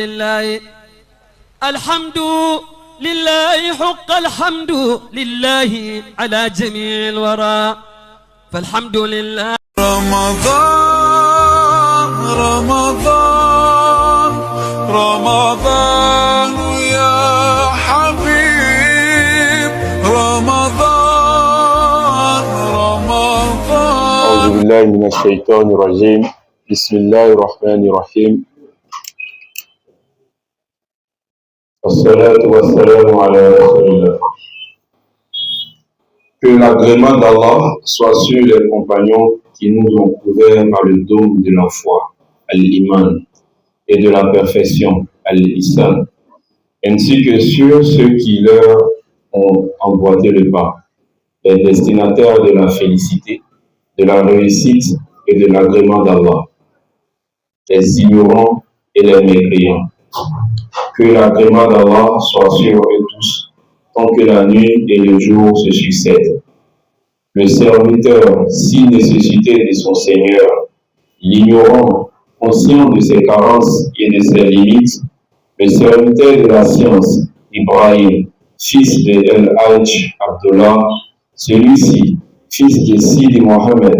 لله الحمد لله حق الحمد لله على جميع الورى فالحمد لله. رمضان رمضان رمضان يا حبيب رمضان رمضان. أعوذ بالله من الشيطان الرجيم. بسم الله الرحمن الرحيم. الصلاة والسلام على رسول الله. Que l'agrément d'Allah soit sur les compagnons qui nous ont couverts par le dôme de la foi, al-Iman, et de la perfection, al-Ihsan, ainsi que sur ceux qui leur ont emboîté le pas, les destinataires de la félicité, de la réussite et de l'agrément d'Allah, les ignorants et les mécréants. Que l'agrément d'Allah soit sur eux tous, tant que la nuit et le jour se succèdent. Le serviteur, si nécessité de son Seigneur, l'ignorant, conscient de ses carences et de ses limites, le serviteur de la science, Ibrahim, fils de El-Hajj Abdullah, celui-ci, fils de Sidi Mohammed,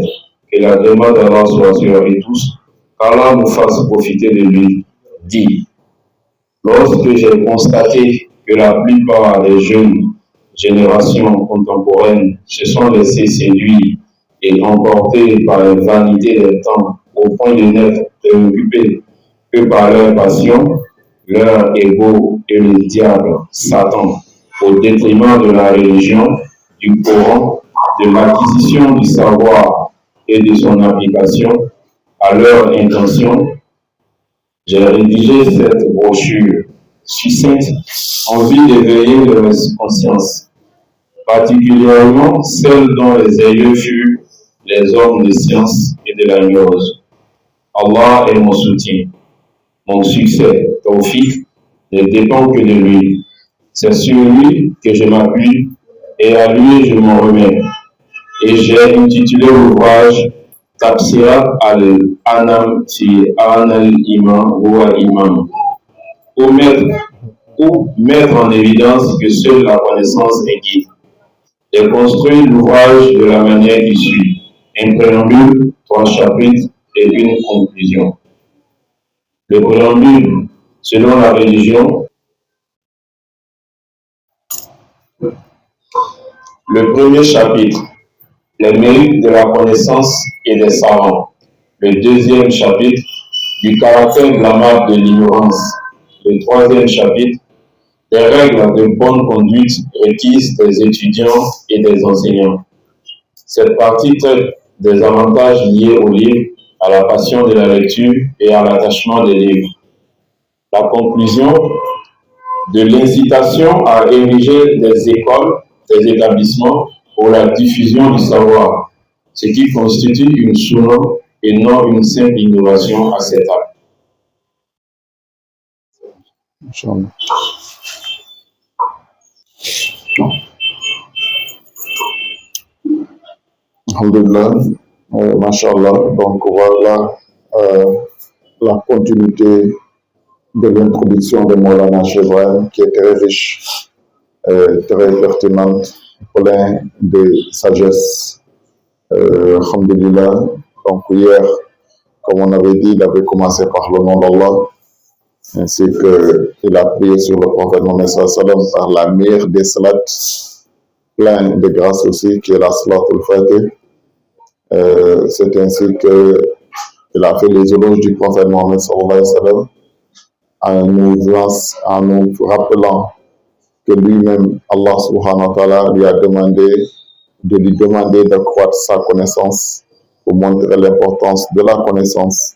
que l'agrément d'Allah soit sur eux tous, qu'Allah nous fasse profiter de lui, dit: lorsque j'ai constaté que la plupart des jeunes générations contemporaines se sont laissées séduire et emporter par la vanité des temps au point de n'être préoccupés que par leur passion, leur ego et le diable, Satan, au détriment de la religion, du Coran, de l'acquisition du savoir et de son application à leur intention, j'ai rédigé cette brochure succincte en vue d'éveiller leur conscience, particulièrement celle dont les aïeux furent les hommes de science et de la gnose. Allah est mon soutien. Mon succès, Tawfiq, ne dépend que de lui. C'est sur lui que je m'appuie et à lui je m'en remets. Et j'ai intitulé l'ouvrage Tafsirat al-Anam fi al-Imam wa Imam, pour mettre en évidence que seule la connaissance est guide. J'ai construit l'ouvrage de la manière qui suit: un préambule, 3 chapitres et une conclusion. Le préambule, selon la religion, le premier chapitre, les mérites de la connaissance et des savants. Le deuxième chapitre, du caractère blâmable de l'ignorance. Le troisième chapitre, des règles de bonne conduite requises des étudiants et des enseignants. Cette partie traite des avantages liés au livre, à la passion de la lecture et à l'attachement des livres. La conclusion, de l'incitation à ériger des écoles, des établissements pour la diffusion du savoir, ce qui constitue une sunna et non une simple innovation acceptable. Alhamdulillah, Masha'Allah. Donc voilà la continuité de l'introduction de Maulana Cheikh Ibrahim, qui est très riche, très pertinente, plein de sagesse. Alhamdulillah. Donc hier, comme on avait dit, il avait commencé par le nom d'Allah, ainsi qu'il a prié sur le prophète Mohammed sallallahu alayhi wa sallam par la meilleure des salats, plein de grâce aussi, qui est la salatul fatih. C'est ainsi qu'il a fait les éloges du prophète Mohammed sallallahu alayhi wa sallam, en nous rappelant que lui-même, Allah subhanahu wa ta'ala, lui a demandé de lui demander d'accroître sa connaissance pour montrer l'importance de la connaissance.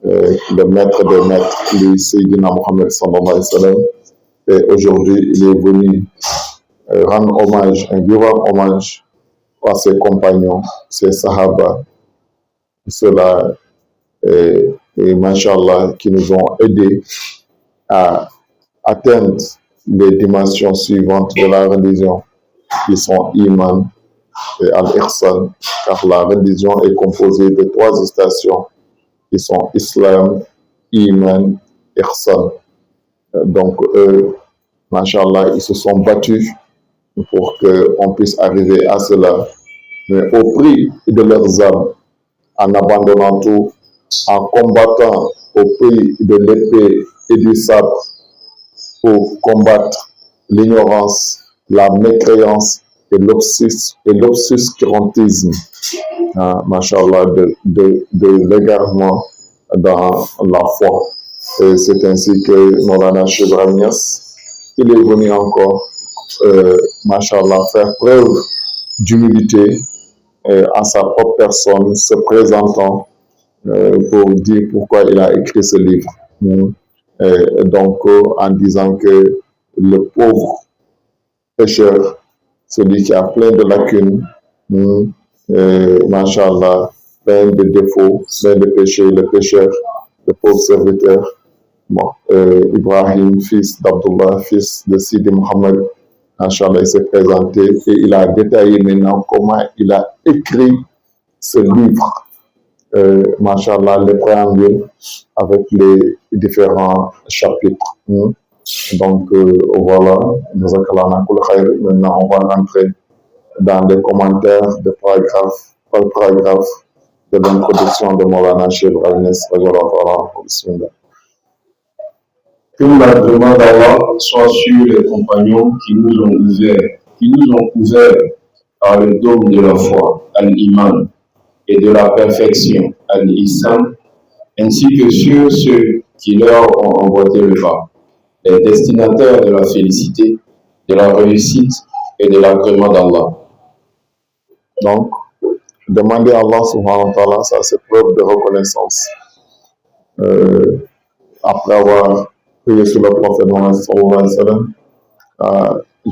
Le maître des maîtres, lui, Sayyidina Mohammed sallallahu alayhi wa sallam. Et aujourd'hui, il est venu rendre hommage, un vivant hommage à ses compagnons, ses sahaba, ceux-là, et Masha'Allah, qui nous ont aidés à atteindre les dimensions suivantes de la religion, qui sont Iman et Al-Ihsan, car la religion est composée de 3 stations qui sont Islam, Iman, Ihsan. Donc, machallah, ils se sont battus pour qu'on puisse arriver à cela, mais au prix de leurs âmes, en abandonnant tout, en combattant au prix de l'épée et du sabre pour combattre l'ignorance, la mécréance et l'obscurantisme, machallah, de l'égarement dans la foi. Et c'est ainsi que Maulana Cheikh Ibrahim Niass, il est venu encore, machallah, faire preuve d'humilité en sa propre personne, se présentant pour dire pourquoi il a écrit ce livre. Donc, en disant que le pauvre pécheur, celui qui a plein de lacunes, machallah, plein de défauts, plein de péchés, le pécheur, le pauvre serviteur, Ibrahim, fils d'Abdullah, fils de Sidi Mohammed, machallah, il s'est présenté et il a détaillé maintenant comment il a écrit ce livre, machallah, les préambules avec les différents chapitres. Donc, voilà, maintenant on va rentrer dans les commentaires de paragraphe par paragraphe de l'introduction de Maulana Cheikh Ibrahim Niass. Que la demande d'Allah soit sur les compagnons qui nous ont ouverts par le dôme de la foi, al-Iman, et de la perfection, al-Ihsan, ainsi que sur ceux qui leur ont emboîté le pas, les destinataires de la félicité, de la réussite et de l'agrément d'Allah. Donc, demander à Allah subhanahu wa ta'ala, ça c'est preuve de reconnaissance. Après avoir prié sur le prophète Mohammed sallallahu alayhi wa sallam,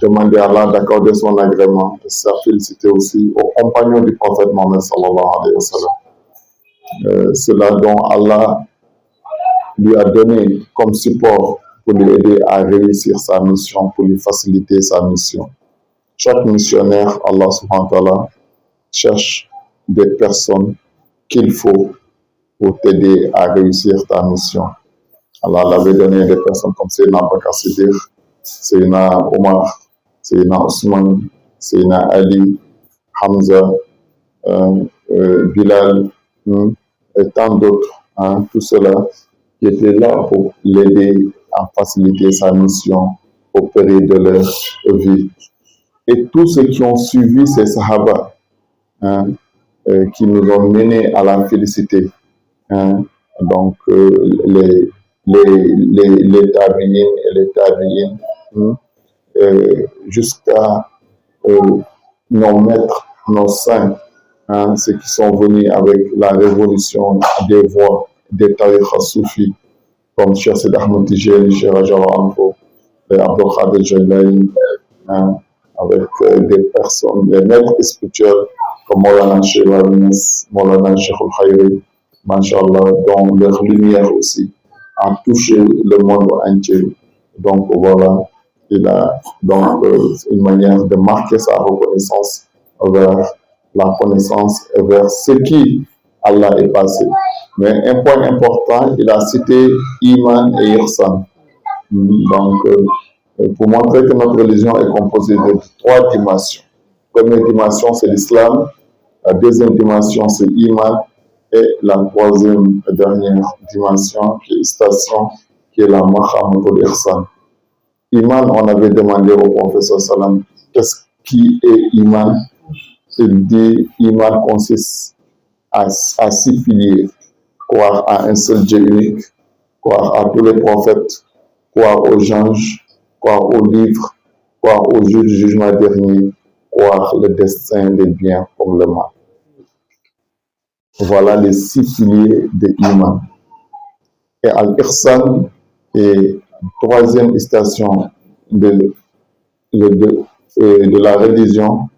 demander à Allah d'accorder son agrément, de sa félicité aussi aux compagnons du prophète Mohammed sallallahu alayhi wa sallam. C'est là dont Allah lui a donné comme support pour lui aider à réussir sa mission, pour lui faciliter sa mission. Chaque missionnaire, Allah subhanahu wa ta'ala, cherche des personnes qu'il faut pour t'aider à réussir ta mission. Allah l'avait donné des personnes comme Sayyidina Bakr Siddiq, Sayyidina Omar, Sayyidina Osman, Sayyidina Ali, Hamza, Bilal, et tant d'autres, tout cela qui étaient là pour l'aider à faciliter sa mission au péril de leur vie. Et tous ceux qui ont suivi ces Sahaba, qui nous ont menés à la félicité, donc les tabi'in et les tabi'in, jusqu'à nos maîtres, nos saints, ceux qui sont venus avec la révolution des voies des tariqas soufis, comme Cheikh Sidi Ahmed Tijani, Cheikh Rajab Anfo, Abdul Qadir Jailani, avec des personnes, des maîtres spirituels comme Maulana Cheikh Ibrahim Niass, Maulana Cheikh Al-Khayri, Masha'Allah, dont leur lumière aussi a touché le monde entier. Donc voilà, il a donc une manière de marquer sa reconnaissance vers la connaissance et vers ce qui Allah est passé. Mais un point important, il a cité Iman et Ihsan. Donc, pour montrer que notre religion est composée de 3 dimensions. La première dimension, c'est l'islam. La deuxième dimension, c'est Iman. Et la troisième et dernière dimension, qui est station, qui est la Mahamatul Ihsan. Iman, on avait demandé au professeur Salam, qu'est-ce qui est Iman? Il dit, Iman consiste à 6 piliers. Croire à un seul Dieu unique, croire à tous les prophètes, croire aux anges, croire aux livres, croire au jour du jugement dernier, croire le destin des biens comme le mal. Voilà les 6 piliers de l'Iman. Et Al-Ihsan est la 3e station de la religion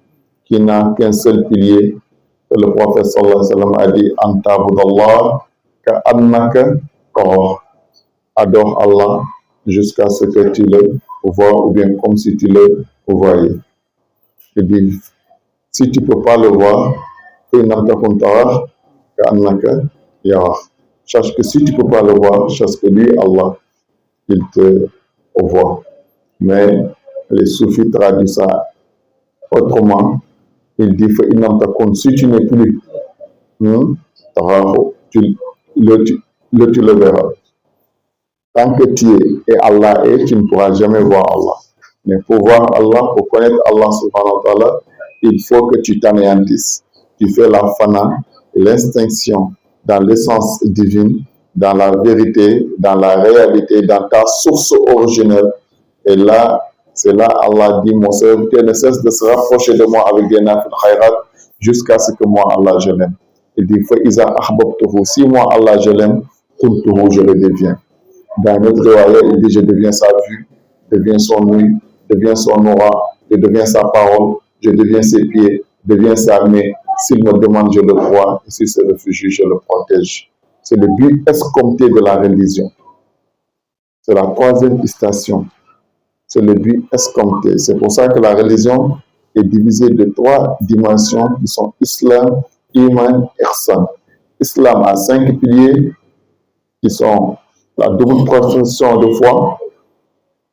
qui n'a qu'un seul pilier. Le prophète sallallahu alayhi wa sallam a dit Anta abudallah ka'annaka tara. Adore Allah jusqu'à ce que tu le vois ou bien comme si tu le voyais. Il dit si tu ne peux pas le voir, sache que si tu ne peux pas le voir, sache que lui, Allah, il te au revoir. Mais les soufis traduisent ça autrement. Il dit si tu n'es plus, tu le verras. Tant que tu es et Allah est, tu ne pourras jamais voir Allah. Mais pour voir Allah, pour connaître Allah subhanahu wa ta'ala, il faut que tu t'anéantisses. Tu fais la fana, l'extinction dans l'essence divine, dans la vérité, dans la réalité, dans ta source originelle. Et là, c'est là Allah dit, mon serviteur ne cesse de se rapprocher de moi avec des nafil khayrat jusqu'à ce que moi, Allah, je l'aime. Il dit, si moi, Allah, je l'aime, je le deviens. Dans notre riwaya, il dit, je deviens sa vue, je deviens son ouïe, je deviens son aura, je deviens sa parole, je deviens ses pieds, je deviens sa main. S'il me demande, je le crois, et s'il se réfugie, je le protège. C'est le but escompté de la religion. C'est la troisième station. C'est le but escompté. C'est pour ça que la religion est divisée de 3 dimensions qui sont Islam, Iman, Ihsan. Islam a 5 piliers qui sont la double profession de foi,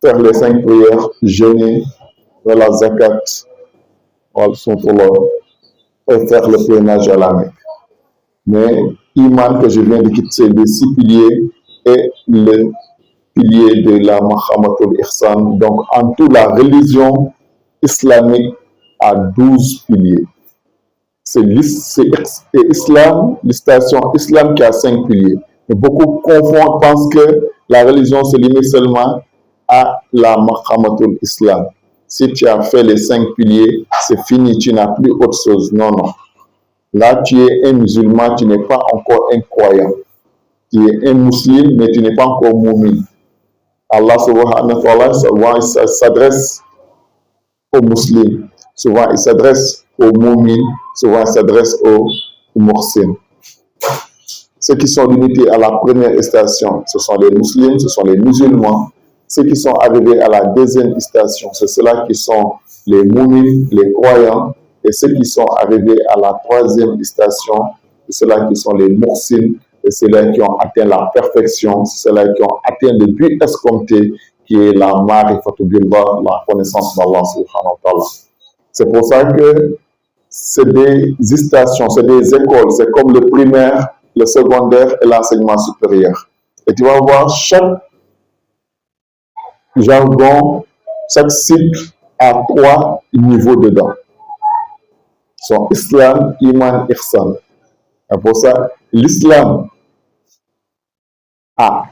faire les 5 prières, jeûner, faire la zakat, et faire le pèlerinage à la Mecque. Mais Iman que je viens de quitter, c'est les 6 piliers et le pilier de la Mahamatul Ihsan. Donc en tout, la religion islamique a 12 piliers. C'est Islam, l'islam Islam qui a 5 piliers. Mais beaucoup confondent, pensent que la religion se limite seulement à la Mahamatul Islam. Si tu as fait les 5 piliers, c'est fini, tu n'as plus autre chose. Non, non. Là, tu es un musulman, tu n'es pas encore un croyant. Tu es un musulman, mais tu n'es pas encore mu'min. Allah subhanahu wa ta'ala, souvent il s'adresse aux musulmans, souvent il s'adresse aux mu'min, souvent il s'adresse aux muhsin. Ceux qui sont limités à la première station, ce sont les musulmans, ce sont les musulmans. Ceux qui sont arrivés à la deuxième station, c'est ceux-là qui sont les mu'min, les croyants. Et ceux qui sont arrivés à la troisième station, c'est ceux-là qui sont les muhsin, et ceux-là qui ont atteint la perfection, c'est ceux-là qui ont atteint le but escompté, qui est la ma'rifatu billah, la connaissance d'Allah subhanahu wa ta'ala. C'est pour ça que c'est des stations, c'est des écoles, c'est comme le primaire, le secondaire et l'enseignement supérieur. Et tu vas voir chaque jargon, chaque cycle a 3 niveaux dedans. Sont Islam, Iman, Ihsan. Et pour ça, l'Islam a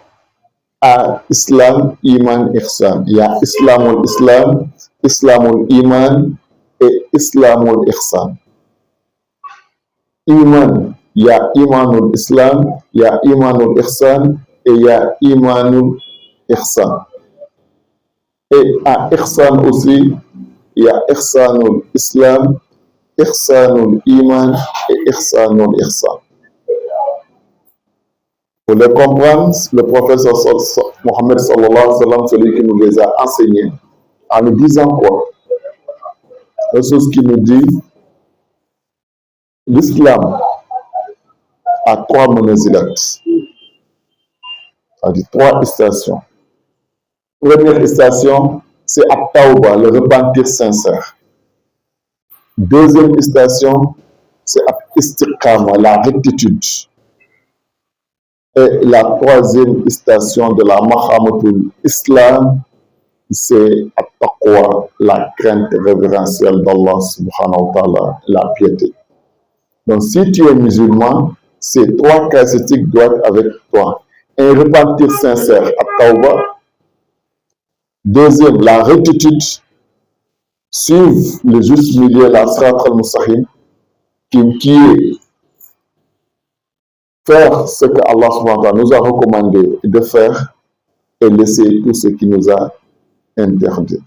Islam, Iman, Ihsan. Il y a Islamul Islam, Islamul Iman et Islamul Ihsan. Iman, il y a Imanul Islam, il y a Imanul Ihsan et il y a Imanul Ihsan. Et à Ihsan aussi, il y a Ihsanul Islam, Ihsanul Iman et Ihsanul Ihsan. Pour les comprendre, le prophète Mohammed sallallahu alayhi wa sallam, celui qui nous les a enseignés, en nous disant quoi? La chose qui nous dit, l'islam a 3 monazilat, c'est-à-dire 3 stations. Première station, c'est At-Tawba, le repentir sincère. Deuxième station, c'est Istiqama, la rectitude. Et la troisième station de la Mahamatul Islam, c'est At-Taqwa, la crainte révérentielle d'Allah subhanahu wa ta'ala, la piété. Donc si tu es musulman, ces 3 caractéristiques doivent être avec toi. Un repentir sincère, At-Tawba. Deuxième, la rectitude. Suivre le juste milieu, la Sirat al-Mustaqim, qui est faire ce que Allah subhanahu wa ta'ala nous a recommandé de faire et laisser tout ce qui nous a interdit.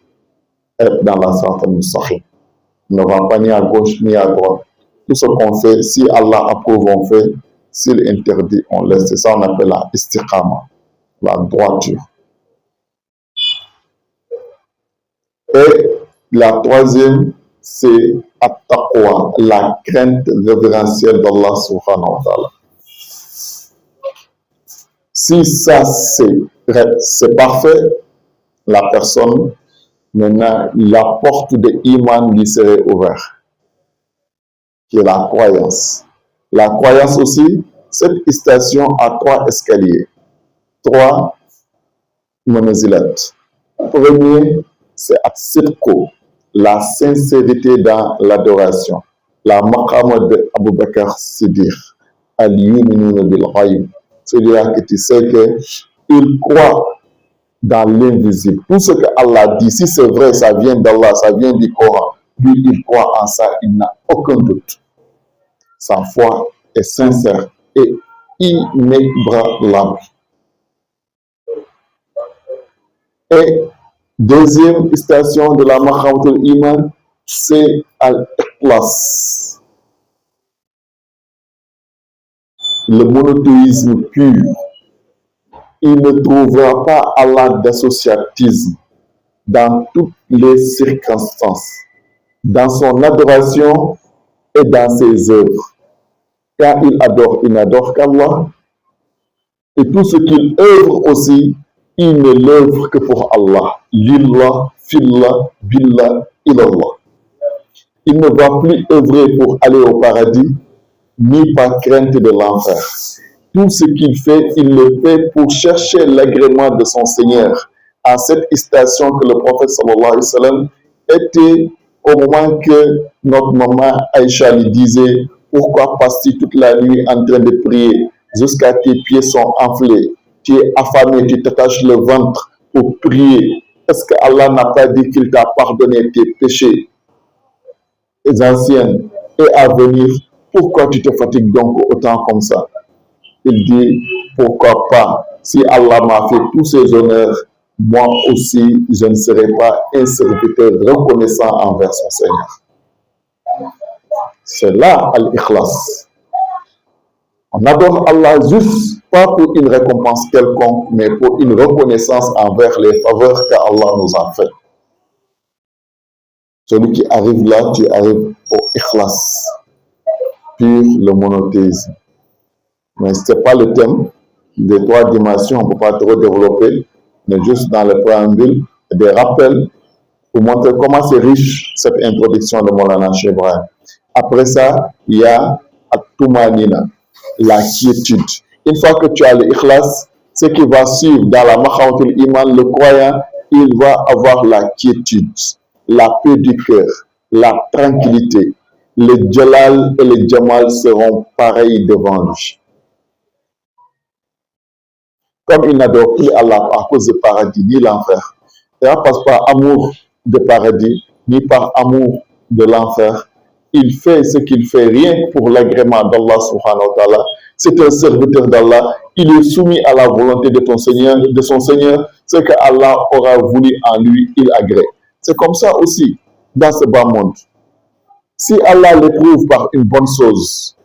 Être dans la Sirat al-Mustaqim. On ne va pas ni à gauche ni à droite. Tout ce qu'on fait, si Allah approuve, on fait. S'il interdit, on laisse. C'est ça qu'on appelle la istiqama, la droiture. Et la troisième, c'est At-Taqwa, la crainte révérentielle d'Allah subhanahu wa ta'ala. Si ça c'est parfait, la personne, maintenant, la porte de Iman lui serait ouverte, qui est la croyance. La croyance aussi, cette station a 3 escaliers, 3 monozilat. Premier, c'est At-Sidqo, la sincérité dans l'adoration. La maqam de Abu Bakr Siddiq, Al-Yuminun bil-Ghaib. C'est-à-dire que tu sais qu'il croit dans l'invisible. Tout ce que Allah dit, si c'est vrai, ça vient d'Allah, ça vient du Coran. Lui, il croit en ça, il n'a aucun doute. Sa foi est sincère et inébranlable. Et deuxième station de la Maqamatul Iman, c'est Al-Ikhlas. Le monothéisme pur. Il ne trouvera pas Allah d'associatisme dans toutes les circonstances, dans son adoration et dans ses œuvres. Quand il adore, il n'adore qu'Allah. Et tout ce qu'il œuvre aussi, il ne l'œuvre que pour Allah. Lillah, fillah, billah, ilallah. Il ne va plus œuvrer pour aller au paradis, ni par crainte de l'enfer. Tout ce qu'il fait, il le fait pour chercher l'agrément de son Seigneur. À cette station que le prophète sallallahu alayhi wa sallam était au moment que notre maman Aïcha lui disait « Pourquoi passes-tu toute la nuit en train de prier jusqu'à tes pieds sont enflés, tu es affamé, tu t'attaches le ventre pour prier. Est-ce que Allah n'a pas dit qu'il t'a pardonné tes péchés anciens et à venir? Pourquoi tu te fatigues donc autant comme ça ?» Il dit, pourquoi pas, si Allah m'a fait tous ces honneurs, moi aussi, je ne serai pas un serviteur reconnaissant envers son Seigneur. C'est là Al-Ikhlas. On adore Allah juste pas pour une récompense quelconque, mais pour une reconnaissance envers les faveurs qu'Allah nous a faites. Celui qui arrive là, tu arrives au Ikhlas, pur le monothéisme. Mais ce n'est pas le thème des 3 dimensions, on ne peut pas trop développer, mais juste dans le préambule, des rappels pour montrer comment c'est riche cette introduction de Maulana Cheikh Ibrahim. Après ça, il y a At-Tumanina, la quiétude. Une fois que tu as l'Ikhlas, ce qui va suivre dans la Maqamatul Iman, le croyant, il va avoir la quiétude, la paix du cœur, la tranquillité. Le Jalal et le Jamal seront pareils devant lui. Comme il n'adore plus Allah à cause du paradis ni l'enfer, il ne passe par amour de paradis ni par amour de l'enfer. Il fait ce qu'il fait rien pour l'agrément d'Allah subhanahu wa ta'ala. C'est un serviteur d'Allah. Il est soumis à la volonté de son Seigneur. Ce que Allah aura voulu en lui, il agrée. C'est comme ça aussi dans ce bas monde. Si Allah l'éprouve par une bonne chose,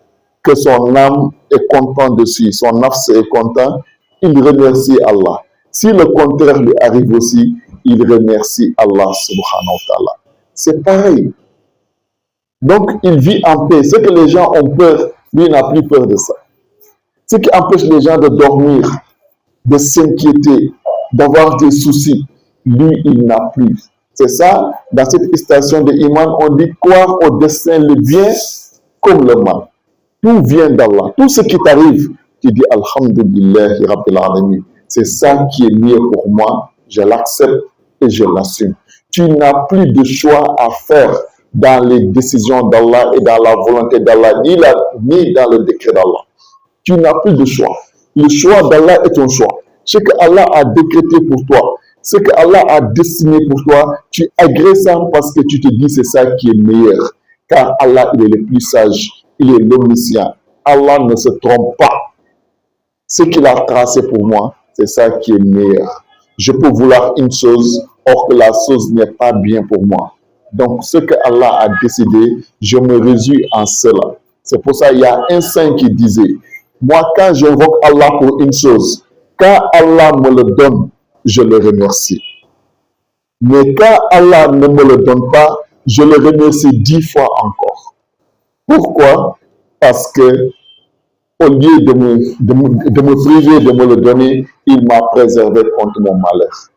que son âme est content dessus, son nafs est content, il remercie Allah. Si le contraire lui arrive aussi, il remercie Allah subhanahu wa ta'ala. C'est pareil. Donc, il vit en paix. Ce que les gens ont peur, lui n'a plus peur de ça. Ce qui empêche les gens de dormir, de s'inquiéter, d'avoir des soucis, lui, il n'a plus. C'est ça, dans cette station de Iman, on dit croire au destin, le bien comme le mal. Tout vient d'Allah. Tout ce qui t'arrive, tu dis Alhamdulillah Rabbil Alamin. C'est ça qui est mieux pour moi. Je l'accepte et je l'assume. Tu n'as plus de choix à faire dans les décisions d'Allah et dans la volonté d'Allah, ni dans le décret d'Allah. Tu n'as plus de choix. Le choix d'Allah est ton choix. Ce que Allah a décrété pour toi, ce que Allah a destiné pour toi, tu agrées ça parce que tu te dis c'est ça qui est meilleur. Car Allah, il est le plus sage, il est l'omniscient. Allah ne se trompe pas. Ce qu'il a tracé pour moi, c'est ça qui est meilleur. Je peux vouloir une chose, or que la chose n'est pas bien pour moi. Donc, ce que Allah a décidé, je me réjouis en cela. C'est pour ça qu'il y a un saint qui disait, moi, quand j'invoque Allah pour une chose, quand Allah me le donne, je le remercie. Mais quand Allah ne me le donne pas, je le remercie 10 fois encore. Pourquoi? Parce que au lieu de me priver de me le donner, il m'a préservé contre mon malheur.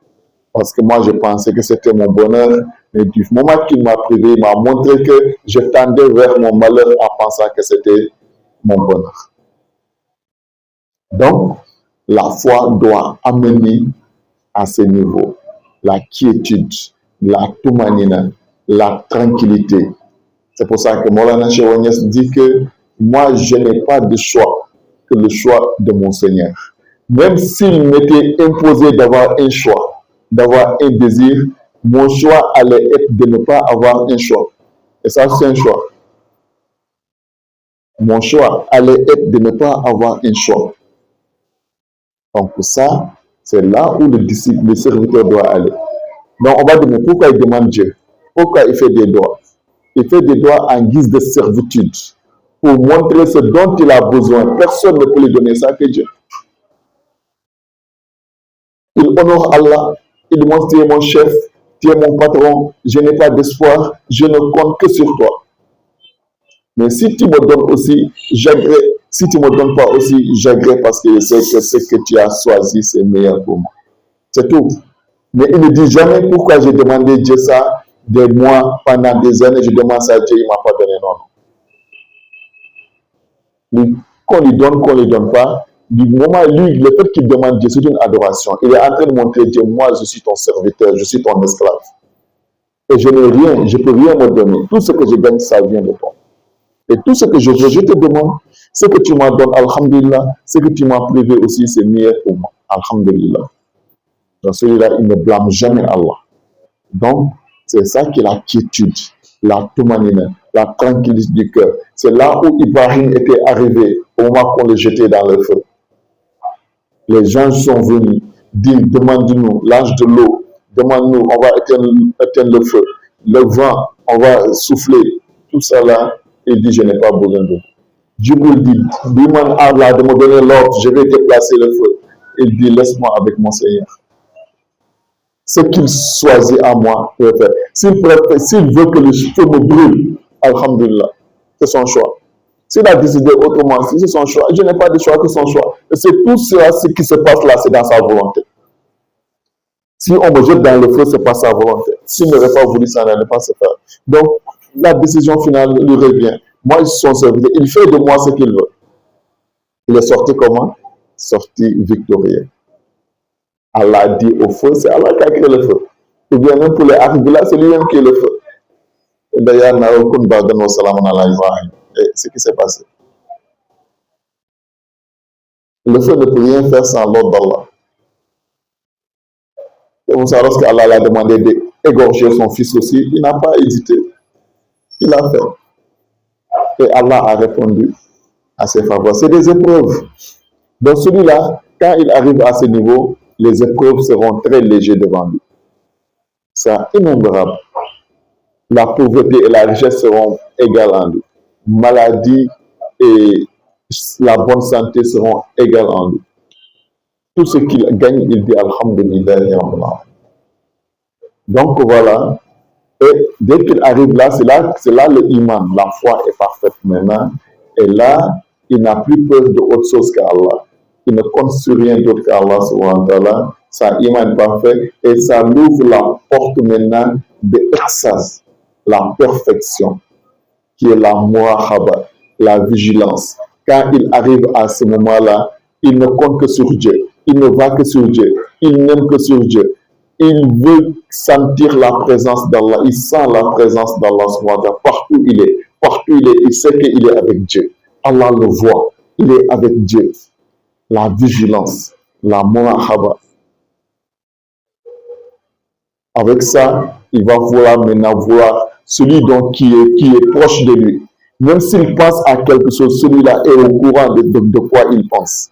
Parce que moi, je pensais que c'était mon bonheur. Mais du moment qu'il m'a privé, il m'a montré que je tendais vers mon malheur en pensant que c'était mon bonheur. Donc, la foi doit amener à ce niveau la quiétude, la tumanina, la tranquillité. C'est pour ça que Maulana Cheikh Niass dit que moi, je n'ai pas de choix que le choix de mon Seigneur. Même s'il m'était imposé d'avoir un choix, d'avoir un désir, mon choix allait être de ne pas avoir un choix. Et ça, c'est un choix. Mon choix allait être de ne pas avoir un choix. Donc ça, c'est là où le disciple, le serviteur doit aller. Donc on va demander pourquoi il demande Dieu, pourquoi il fait des doigts. Il fait des doigts en guise de servitude pour montrer ce dont il a besoin. Personne ne peut lui donner ça que Dieu. Il honore Allah, il demande tu es mon chef, tu es mon patron, je n'ai pas d'espoir, je ne compte que sur toi. Mais si tu me donnes aussi, j'agrée. Si tu ne me donnes pas aussi, j'agrée parce que je sais que ce que tu as choisi, c'est meilleur pour moi. C'est tout. Mais il ne dit jamais pourquoi j'ai demandé Dieu ça des mois, pendant des années, je demande ça à Dieu, il ne m'a pas donné non. Qu'on lui donne, qu'on ne lui donne pas, du moment, lui, le fait qu'il demande Dieu, c'est une adoration. Il est en train de montrer Dieu, moi, je suis ton serviteur, je suis ton esclave. Et je n'ai rien, je ne peux rien me donner. Tout ce que je gagne, ça vient de toi. Et tout ce que je veux, je te demande, ce que tu m'as donné, alhamdulillah, ce que tu m'as privé aussi, c'est meilleur pour moi, alhamdulillah. Donc celui-là, il ne blâme jamais Allah. Donc, c'est ça qui est la quiétude, la tumanina, la tranquillité du cœur. C'est là où Ibrahim était arrivé au moment qu'on le jetait dans le feu. Les gens sont venus dire, demande-nous l'ange de l'eau, demande-nous, on va éteindre le feu. Le vent, on va souffler. Tout ça là, il dit, je n'ai pas besoin d'eau. Djibril dit, demande à Allah de me donner l'ordre, je vais déplacer le feu. Il dit, laisse-moi avec mon Seigneur. Ce qu'il choisit à moi, je vais faire. S'il veut que le feu me brûle, alhamdulillah, c'est son choix. S'il a décidé autrement, c'est son choix. Je n'ai pas de choix que son choix. Et c'est tout ce qui se passe là, c'est dans sa volonté. Si on me jette dans le feu, ce n'est pas sa volonté. S'il n'aurait pas voulu, ça n'allait pas se faire. Donc, la décision finale lui revient. Moi, je suis son serviteur. Il fait de moi ce qu'il veut. Il est sorti comment? Sorti victorieux. Allah dit au feu, c'est Allah qui a créé le feu. Ou bien même pour les Akbila, c'est lui-même qui est le feu. Et d'ailleurs, et ce qui s'est passé. Le feu ne peut rien faire sans l'ordre d'Allah. Et vous savez, lorsqu'Allah l'a demandé d'égorger son fils aussi, il n'a pas hésité. Il l'a fait. Et Allah a répondu à ses faveurs. C'est des épreuves. Donc celui-là, quand il arrive à ce niveau, les épreuves seront très légères devant lui. C'est innombrable. La pauvreté et la richesse seront égales en lui. Maladie et la bonne santé seront égales en lui. Tout ce qu'il gagne, il dit Alhamdulillah. Donc voilà. Et dès qu'il arrive là, c'est là le iman. La foi est parfaite maintenant. Et là, il n'a plus peur de autre chose qu'Allah. Il ne compte sur rien d'autre qu'Allah subhanahu wa ta'ala. Sa iman est parfait. Et ça l'ouvre la porte maintenant de ihsas, la perfection, qui est la muraqaba, la vigilance. Quand il arrive à ce moment-là, il ne compte que sur Dieu. Il ne va que sur Dieu. Il n'aime que sur Dieu. Il veut sentir la présence d'Allah. Il sent la présence d'Allah subhanahu wa ta'ala. Partout il est. Partout il est. Il sait qu'il est avec Dieu. Allah le voit. Il est avec Dieu. La vigilance, la muraqaba. Avec ça, il va maintenant voir celui donc qui est proche de lui. Même s'il pense à quelque chose, celui-là est au courant de quoi il pense.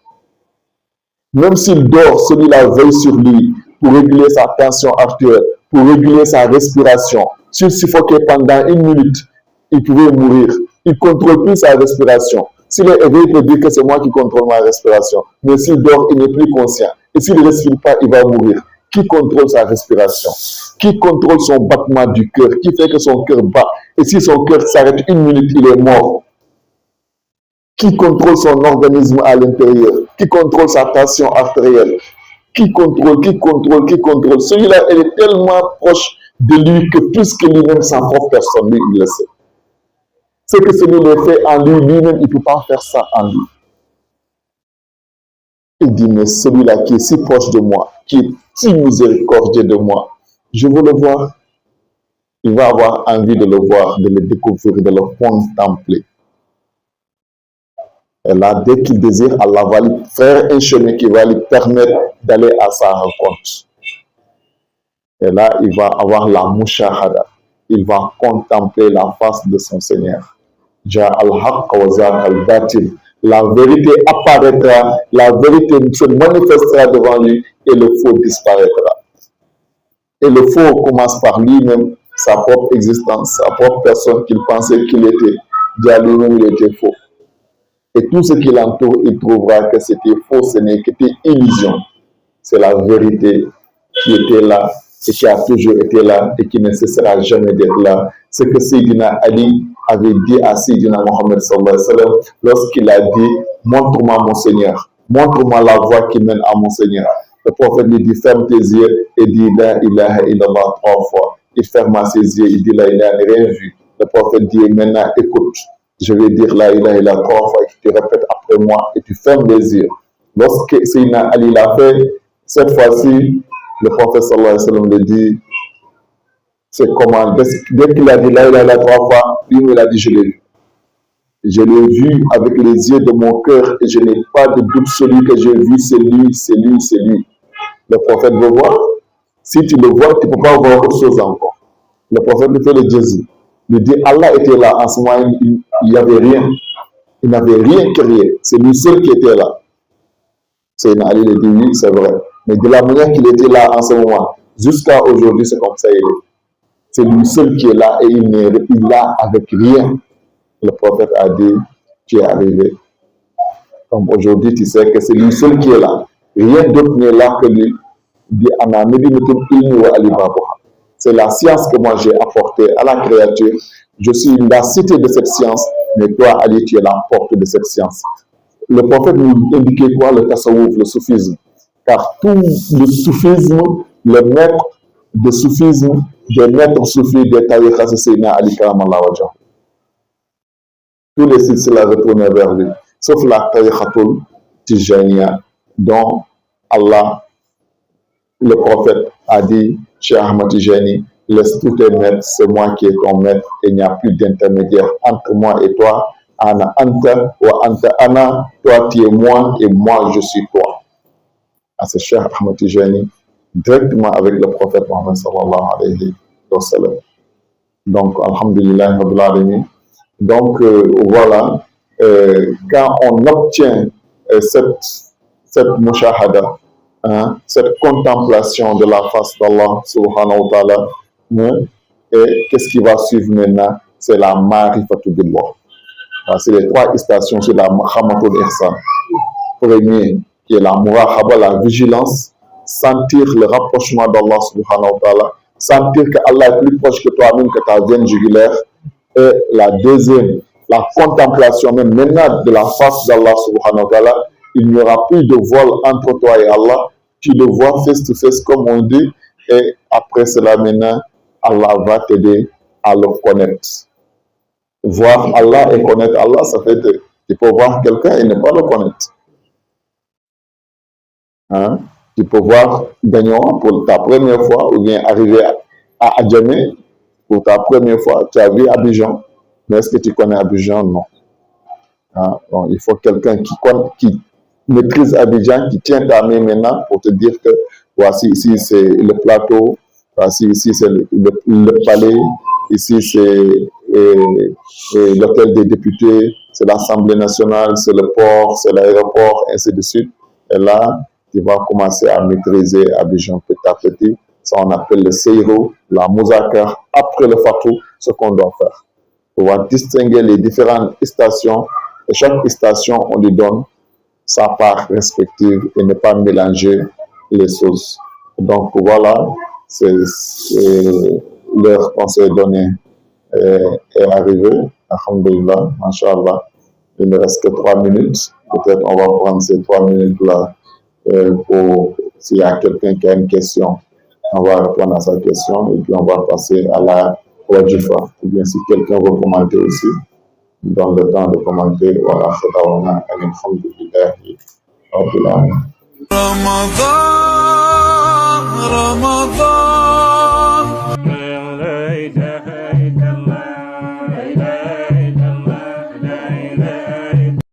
Même s'il dort, celui-là veille sur lui pour réguler sa tension artérielle, pour réguler sa respiration. S'il suffoquait pendant 1 minute, il pouvait mourir. Il ne contrôle plus sa respiration. S'il est éveillé, il peut dire que c'est moi qui contrôle ma respiration. Mais s'il dort, il n'est plus conscient. Et s'il ne respire pas, il va mourir. Qui contrôle sa respiration? Qui contrôle son battement du cœur? Qui fait que son cœur bat? Et si son cœur s'arrête 1 minute, il est mort. Qui contrôle son organisme à l'intérieur? Qui contrôle sa tension artérielle? qui contrôle. Celui-là, elle est tellement proche de lui que plus que lui-même, sa propre personne, lui, il le sait. Ce que celui-là fait en lui, lui-même, il ne peut pas faire ça en lui. Il dit, mais celui-là qui est si proche de moi, qui est si miséricordieux de moi, je veux le voir. Il va avoir envie de le voir, de le découvrir, de le contempler. Et là, dès qu'il désire, Allah va lui faire un chemin qui va lui permettre d'aller à sa rencontre. Et là, il va avoir la mushahada. Il va contempler la face de son Seigneur. Ja al-haqq wa zaaq al-batil. La vérité apparaîtra, la vérité se manifestera devant lui et le faux disparaîtra. Et le faux commence par lui-même, sa propre existence, sa propre personne qu'il pensait qu'il était. Déjà lui-même, il était faux. Et tout ce qui l'entoure, il trouvera que c'était faux, ce n'est que des illusions. C'est la vérité qui était là et qui a toujours été là et qui ne cessera jamais d'être là. Ce que Sayyidina Ali avait dit à Sayyidina Mohammed sallallahu alayhi wa sallam lorsqu'il a dit « Montre-moi mon Seigneur, montre-moi la voie qui mène à mon Seigneur ». Le prophète lui dit « Ferme tes yeux » et dit « La ilaha illallah » 3 fois. Il ferma ses yeux, il dit « La ilaha, il n'a rien vu ». Le prophète dit « Maintenant, écoute, je vais dire la ilaha illallah 3 fois et tu répètes après moi et tu fermes les yeux ». Lorsque Sayyidina Ali l'a fait, cette fois-ci, le prophète sallallahu alayhi wa sallam lui dit c'est comment, dès qu'il a dit la ilaha illallah 3 fois, lui il a dit je l'ai vu. Je l'ai vu avec les yeux de mon cœur et je n'ai pas de doute, celui que j'ai vu, c'est lui, c'est lui, c'est lui. Le prophète veut voir. Si tu le vois, tu ne peux pas voir autre chose encore. Le prophète lui fait le Jésus. Il dit Allah était là en ce moment, il n'y avait rien. Il n'avait rien créé. C'est lui seul qui était là. Sayyidina Ali lui dit oui, c'est vrai. Mais de la manière qu'il était là en ce moment, jusqu'à aujourd'hui, c'est comme ça il est. C'est lui seul qui est là et il est là avec rien. Le prophète a dit, tu es arrivé. Comme aujourd'hui, tu sais que c'est lui seul qui est là. Rien d'autre n'est là que lui. C'est la science que moi j'ai apportée à la créature. Je suis la cité de cette science, mais toi, Ali, tu es la porte de cette science. Le prophète nous indiquait quoi? Le tasawwuf, le soufisme. Car tout le soufisme, le maître de soufisme, des maîtres soufis, des tariqas, c'est Sayyidina Ali Karamallahu wajhahu. Tous les sites se la retournaient vers lui, sauf la tariqatul Tijaniya, dont Allah, le prophète, a dit, Cheikh Ahmad Tijani, laisse tous tes maîtres, c'est moi qui est ton maître, et il n'y a plus d'intermédiaire entre moi et toi. Ana anta wa anta ana, toi tu es moi et moi je suis toi. À ce Cheikh Ahmad Tijani, directement avec le prophète Mohammed sallallahu alayhi wa sallam. Donc, alhamdulillah, rabbil alamin. Donc, voilà, quand on obtient cette mushahada, hein, cette contemplation de la face d'Allah subhanahu wa ta'ala, hein, et qu'est-ce qui va suivre maintenant? C'est la marifatu billah. C'est les 3 stations sur la Mahamatul Ihsan. Premier, qui est la muraqaba, la vigilance, sentir le rapprochement d'Allah subhanahu wa ta'ala, sentir que Allah est plus proche que toi-même, que ta veine jugulaire. Et la deuxième, la contemplation même maintenant de la face d'Allah subhanahu wa ta'ala. Il n'y aura plus de voile entre toi et Allah. Tu le vois face to face comme on dit. Et après cela maintenant, Allah va t'aider à le connaître. Voir Allah et connaître Allah, ça fait que tu peux voir quelqu'un et ne pas le connaître. Hein? Tu peux voir Gagnon pour ta première fois ou bien arriver à Adjamé pour ta première fois. Tu as vu Abidjan, mais est-ce que tu connais Abidjan? Non. Hein? Donc, il faut quelqu'un qui maîtrise Abidjan, qui tient ta main maintenant pour te dire que voici ici c'est le plateau, voici ici c'est le palais, ici c'est l'hôtel des députés, c'est l'Assemblée nationale, c'est le port, c'est l'aéroport, ainsi de suite. Et là, tu vas commencer à maîtriser Abidjan petit à petit. Ça, on appelle le Seiro, la Mouzakar, après le Fatou, ce qu'on doit faire. On va distinguer les différentes stations. Et chaque station, on lui donne sa part respective et ne pas mélanger les choses. Donc voilà, c'est l'heure qu'on s'est donnée est arrivée. Alhamdulillah, Masha'Allah. Il ne reste que 3 minutes. Peut-être on va prendre ces 3 minutes-là pour S'il y a quelqu'un qui a une question, on va répondre à sa question et puis on va passer à la wajifa. Ou bien si quelqu'un veut commenter aussi, on donne le temps de commenter. Voilà, alhamdulillahi rabbil alamin. Ramadan, Ramadan.